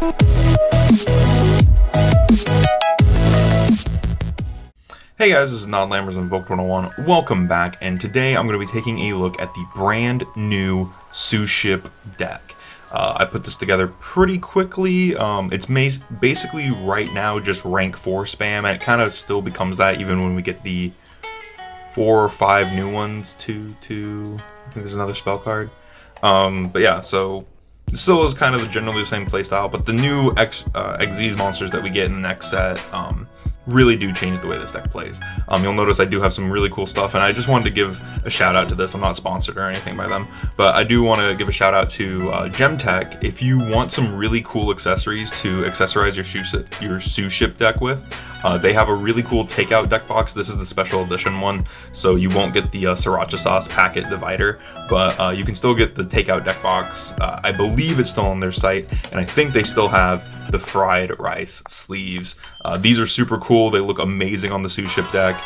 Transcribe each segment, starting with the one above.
Hey guys, this is Nod Lammers and Vogue 101. Welcome back, and today I'm going to be taking a look at the brand new Suship deck. I put this together pretty quickly. It's basically right now just rank 4 spam, and it kind of still becomes that even when we get the 4 or 5 new ones I think there's another spell card. But yeah, so it still is kind of generally the same playstyle, but the new Xyz monsters that we get in the next set really do change the way this deck plays. You'll notice I do have some really cool stuff, and I just wanted to give a shout out to this. I'm not sponsored or anything by them, but I do want to give a shout out to Gemtech. If you want some really cool accessories to accessorize your Suship deck with, they have a really cool takeout deck box. This is the special edition one, so you won't get the sriracha sauce packet divider, but you can still get the takeout deck box. I believe it's still on their site, and I think they still have the fried rice sleeves. These are super cool. They look amazing on the Suship deck.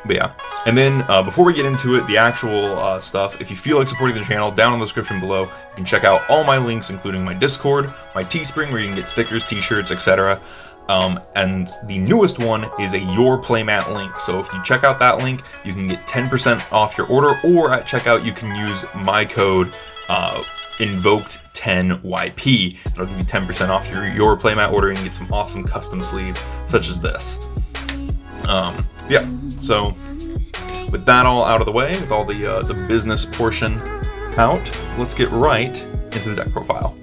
But yeah, and then before we get into it, the actual stuff, if you feel like supporting the channel, down in the description below, you can check out all my links, including my Discord, my Teespring, where you can get stickers, t-shirts, etc. And the newest one is a Your Playmat link. So if you check out that link, you can get 10% off your order, or at checkout, you can use my code invoked10YP. That'll give you 10% off your Playmat order and get some awesome custom sleeves such as this. Yeah, so with that all out of the way, with all the business portion out, let's get right into the deck profile.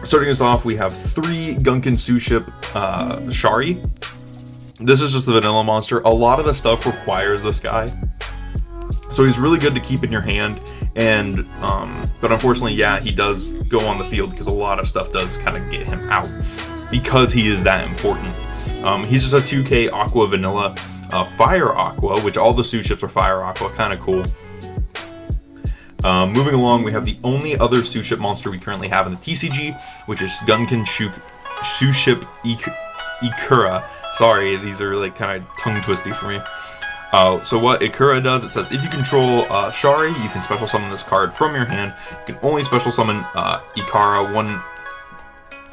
Starting us off, we have 3 Gunkin Suship Shari. This is just the vanilla monster. A lot of the stuff requires this guy, so he's really good to keep in your hand. And but unfortunately, yeah, he does go on the field because a lot of stuff does kind of get him out because he is that important. He's just a 2K Aqua Vanilla Fire Aqua, which all the Suships are Fire Aqua, kind of cool. Moving along, we have the only other Suship monster we currently have in the TCG, which is Gunkin Suship Ikura. Sorry, these are like kind of tongue twisty for me. So what Ikura does, it says if you control Shari, you can special summon this card from your hand. You can only special summon Ikara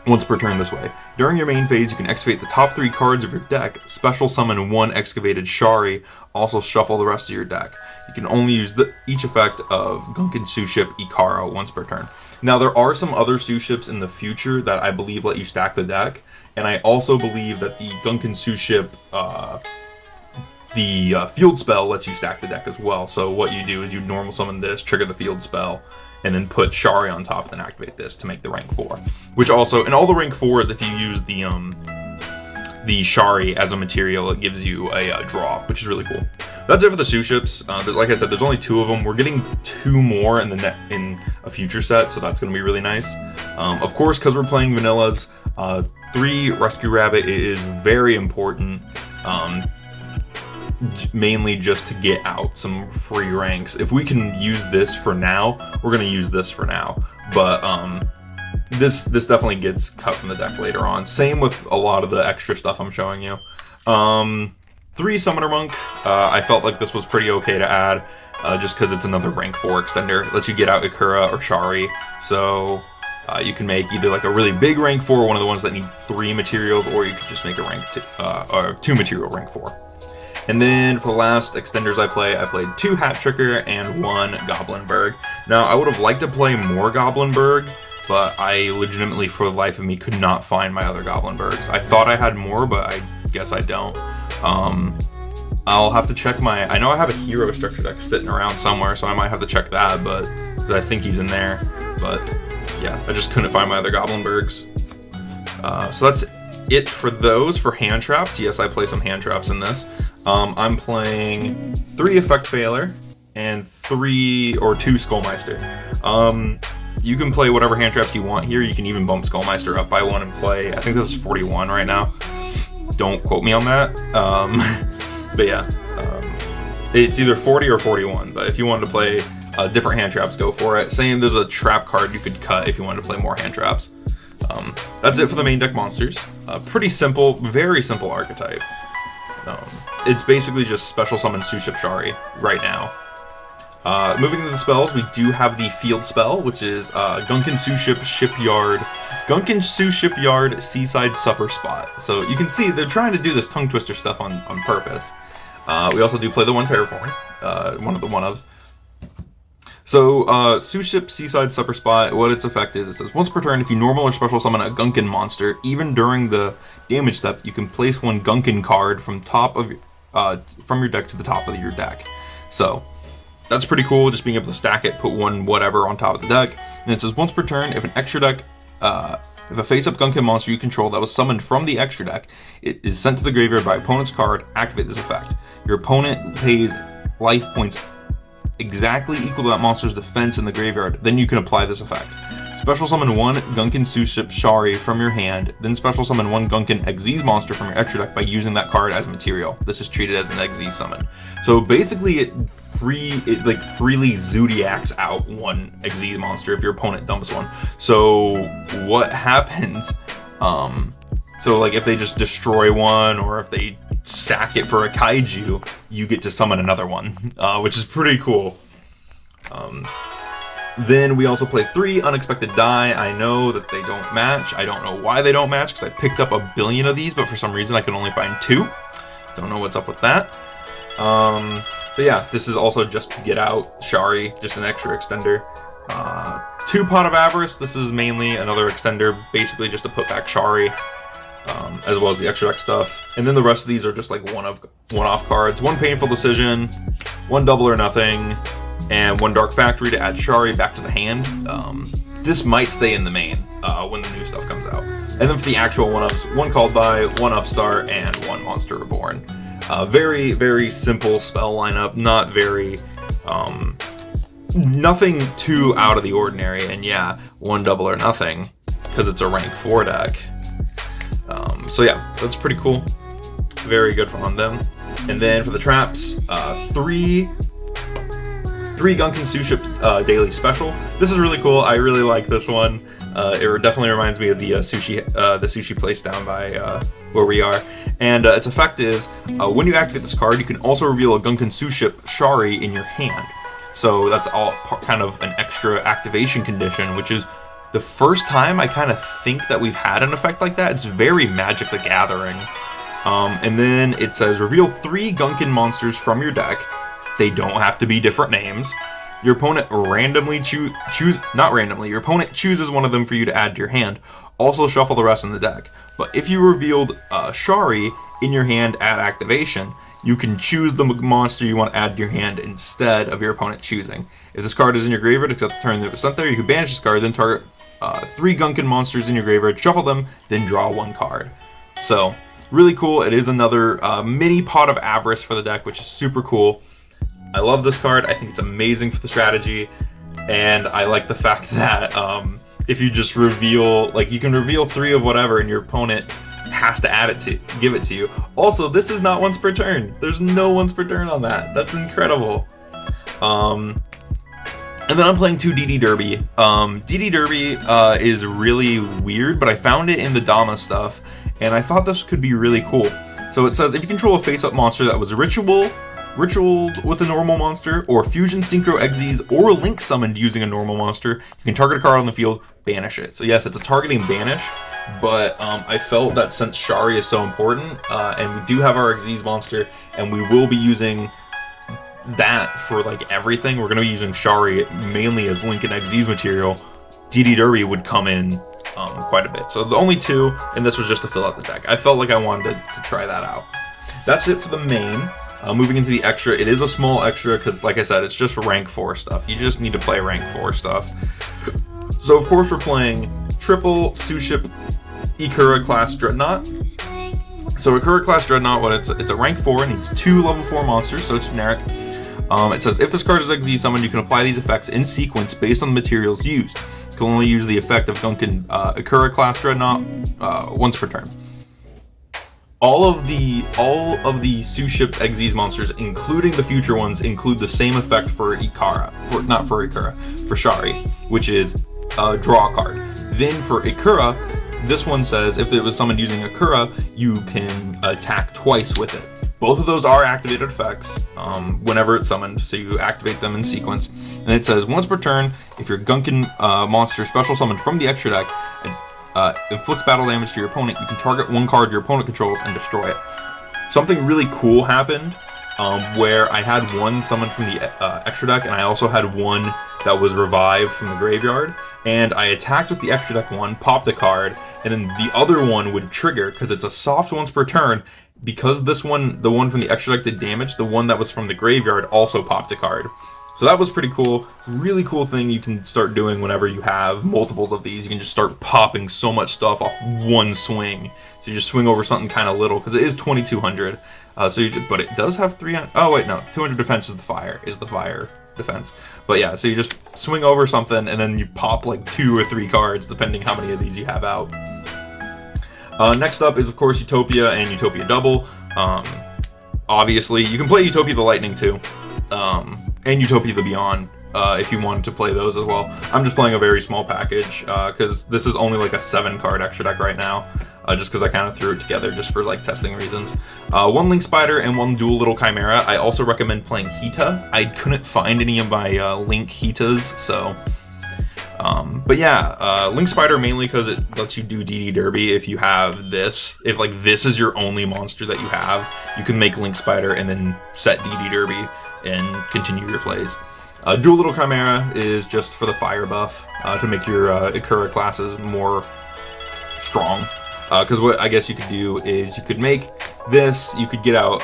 once per turn this way. During your main phase, you can excavate the top 3 cards of your deck, special summon 1 excavated Shari, also shuffle the rest of your deck. You can only use each effect of Gunkin Suship Ikara once per turn. Now, there are some other Suships in the future that I believe let you stack the deck, and I also believe that the Gunkin Suship field spell lets you stack the deck as well. So what you do is you normal summon this, trigger the field spell, and then put Shari on top, then activate this to make the rank 4. Which also, in all the rank 4s, if you use the Shari as a material, it gives you a draw, which is really cool. That's it for the Suships. Like I said, there's only 2 of them. We're getting 2 more in in a future set, so that's going to be really nice. Of course, because we're playing vanillas, 3 Rescue Rabbit is very important. Mainly just to get out some free ranks. If we can use this for now, we're going to use this for now. But this definitely gets cut from the deck later on. Same with a lot of the extra stuff I'm showing you. 3 Summoner Monk. I felt like this was pretty okay to add, just because it's another rank 4 extender. It lets you get out Ikura or Shari. So you can make either like a really big rank 4, one of the ones that need 3 materials, or you could just make a rank 2 material rank 4. And then for the last extenders I played 2 Hat Tricker and 1 Goblinberg. Now, I would have liked to play more Goblinberg, but I legitimately, for the life of me, could not find my other Goblinbergs. I thought I had more, but I guess I don't. I'll have to check I know I have a Hero Structure deck sitting around somewhere, so I might have to check that, but I think he's in there. But yeah, I just couldn't find my other Goblinbergs. So that's it for those. For hand traps, yes, I play some hand traps in this. I'm playing 3 Effect Failure and 2 Skullmeister. You can play whatever hand traps you want here. You can even bump Skullmeister up by 1 and play, I think this is 41 right now. Don't quote me on that. But yeah, it's either 40 or 41. But if you wanted to play different hand traps, go for it. Same, there's a trap card you could cut if you wanted to play more hand traps. That's it for the main deck monsters. Pretty simple, very simple archetype. It's basically just special summon Suship Shari right now. Moving to the spells, we do have the field spell, which is Gunkin Suship Shipyard. Gunkin Sushipyard Seaside Supper Spot. So you can see they're trying to do this tongue twister stuff on purpose. We also do play the one terraforming, one of the one-ofs. So, Suship Seaside Supper Spot, what its effect is, it says, once per turn, if you normal or special summon a Gunkin monster, even during the damage step, you can place one Gunkin card from your deck to the top of your deck. So, that's pretty cool, just being able to stack it, put one whatever on top of the deck. And it says, once per turn, if an extra deck, if a face-up Gunkin monster you control that was summoned from the extra deck, it is sent to the graveyard by opponent's card, activate this effect. Your opponent pays life points exactly equal to that monster's defense in the graveyard, then you can apply this effect. Special summon one Gunkin Suship Shari from your hand, then special summon one Gunkin Xyz monster from your extra deck by using that card as material. This is treated as an Xyz summon. So basically it freely Zodiacs out one Xyz monster if your opponent dumps one. So what happens, so like if they just destroy one, or if they sack it for a kaiju, you get to summon another one, which is pretty cool. Then we also play 3 Unexpected Die. I know that they don't match. I don't know why they don't match, because I picked up a billion of these, but for some reason I can only find 2. Don't know what's up with that. But yeah, this is also just to get out Shari, just an extra extender. 2 Pot of Avarice. This is mainly another extender, basically just to put back Shari, as well as the extra deck stuff. And then the rest of these are just like one-off cards. 1 Painful Decision, 1 Double or Nothing, and 1 Dark Factory to add Shari back to the hand. This might stay in the main when the new stuff comes out. And then for the actual one-ups, 1 Called By, 1 Upstart, and 1 Monster Reborn. Very, very simple spell lineup, not very, nothing too out of the ordinary. And yeah, 1 Double or Nothing, because it's a rank 4 deck. So yeah, that's pretty cool. Very good on them. And then for the traps, 3 Gunkin Suship Daily Special. This is really cool. I really like this one. It definitely reminds me of the sushi place down by where we are. And its effect is, when you activate this card, you can also reveal a Gunkin Suship Shari in your hand. So that's all kind of an extra activation condition, which is the first time I kind of think that we've had an effect like that. It's very Magic the Gathering. And then it says, reveal 3 Gunkin monsters from your deck. They don't have to be different names. Your opponent randomly your opponent chooses one of them for you to add to your hand. Also shuffle the rest in the deck. But if you revealed Shari in your hand at activation, you can choose the monster you want to add to your hand instead of your opponent choosing. If this card is in your graveyard except the turn that it was sent there, you can banish this card, then target 3 Gunkin monsters in your graveyard, shuffle them, then draw 1 card. So, really cool. It is another mini Pot of Avarice for the deck, which is super cool. I love this card. I think it's amazing for the strategy, and I like the fact that if you just reveal, like, you can reveal 3 of whatever, and your opponent has to give it to you. Also, this is not once per turn. There's no once per turn on that. That's incredible. And then I'm playing 2 DD Derby. DD Derby is really weird, but I found it in the DAMA stuff, and I thought this could be really cool. So it says, if you control a face-up monster that was ritualed with a normal monster, or fusion synchro Xyz, or link summoned using a normal monster, you can target a card on the field, banish it. So yes, it's a targeting banish, but I felt that since Shari is so important, and we do have our Xyz monster, and we will be using that for like everything, we're going to be using Shari mainly as link and Xyz material, DD Derby would come in quite a bit. So the only 2, and this was just to fill out the deck. I felt like I wanted to try that out. That's it for the main. Moving into the extra, it is a small extra because, like I said, it's just rank 4 stuff. You just need to play rank 4 stuff. So, of course, we're playing triple Suship Ikura class Dreadnought. So, Ikura class Dreadnought, it's a rank 4, it needs 2 level 4 monsters, so it's generic. It says, if this card is Xyz summoned, you can apply these effects in sequence based on the materials used. You can only use the effect of Gunkin Ikura class Dreadnought once per turn. All of the Suship Xyz monsters, including the future ones, include the same effect for for Shari, which is draw a card. Then for Ikura, this one says if it was summoned using Ikura, you can attack twice with it. Both of those are activated effects whenever it's summoned, so you activate them in sequence. And it says, once per turn, if your Gunkin monster special summoned from the extra deck and inflicts battle damage to your opponent, you can target one card your opponent controls and destroy it. Something really cool happened where I had one summoned from the extra deck, and I also had one that was revived from the graveyard. And I attacked with the extra deck one, popped a card, and then the other one would trigger because it's a soft once per turn. Because this one, the one from the extra deck did damage, the one that was from the graveyard also popped a card. So that was pretty cool. Really cool thing you can start doing whenever you have multiples of these. You can just start popping so much stuff off one swing. So you just swing over something kind of little, because it is 2200. But it does have 300. Oh wait, no, 200 defense is the fire defense. But yeah, so you just swing over something and then you pop like 2 or 3 cards depending how many of these you have out. Next up is of course Utopia and Utopia Double. Obviously you can play Utopia the Lightning too, and Utopia the Beyond if you wanted to play those as well. I'm just playing a very small package because this is only like a 7-card extra deck right now. Just because I kind of threw it together just for like testing reasons. 1 Link Spider and 1 Dual Little Chimera. I also recommend playing Hita. I couldn't find any of my Link Hitas, so... but yeah, Link Spider mainly because it lets you do DD Derby if you have this. If like this is your only monster that you have, you can make Link Spider and then set DD Derby and continue your plays. Dual Little Chimera is just for the fire buff to make your Ikura classes more strong. Because what I guess you could do is you could make this, you could get out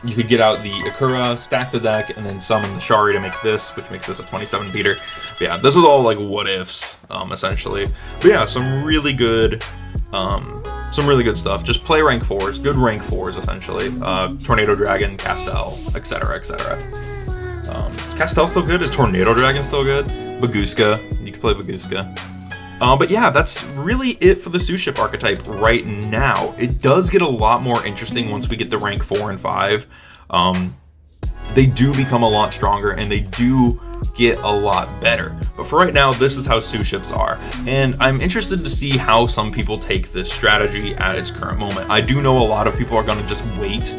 the Ikura, stack the deck, and then summon the Shari to make this, which makes this a 27 beater. But yeah, this is all like what ifs, essentially. But yeah, some really good stuff. Just play rank 4s, good rank 4s essentially. Tornado Dragon, Castel, etc., etc. Is Castel still good? Is Tornado Dragon still good? Baguska, you can play Baguska. But yeah, that's really it for the Suship archetype right now. It does get a lot more interesting once we get to rank 4 and 5. They do become a lot stronger and they do get a lot better. But for right now, this is how Suships are. And I'm interested to see how some people take this strategy at its current moment. I do know a lot of people are going to just wait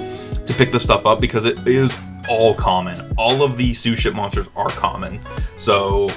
to pick this stuff up because it is all common. All of the Suship monsters are common. So...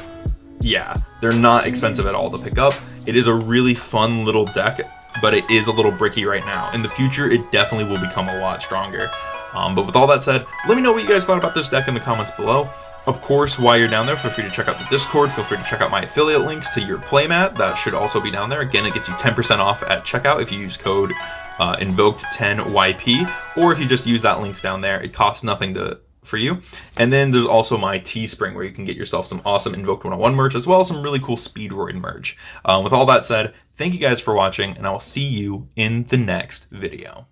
yeah, they're not expensive at all to pick up. It is a really fun little deck, but it is a little bricky right now. In the future, it definitely will become a lot stronger. But with all that said, let me know what you guys thought about this deck in the comments below. Of course, while you're down there, feel free to check out the Discord. Feel free to check out my affiliate links to your playmat. That should also be down there. Again, it gets you 10% off at checkout if you use code invoked10YP, or if you just use that link down there. It costs nothing for you. And then there's also my Teespring where you can get yourself some awesome Invoked 101 merch as well as some really cool Speedroid merch. With all that said, thank you guys for watching, and I will see you in the next video.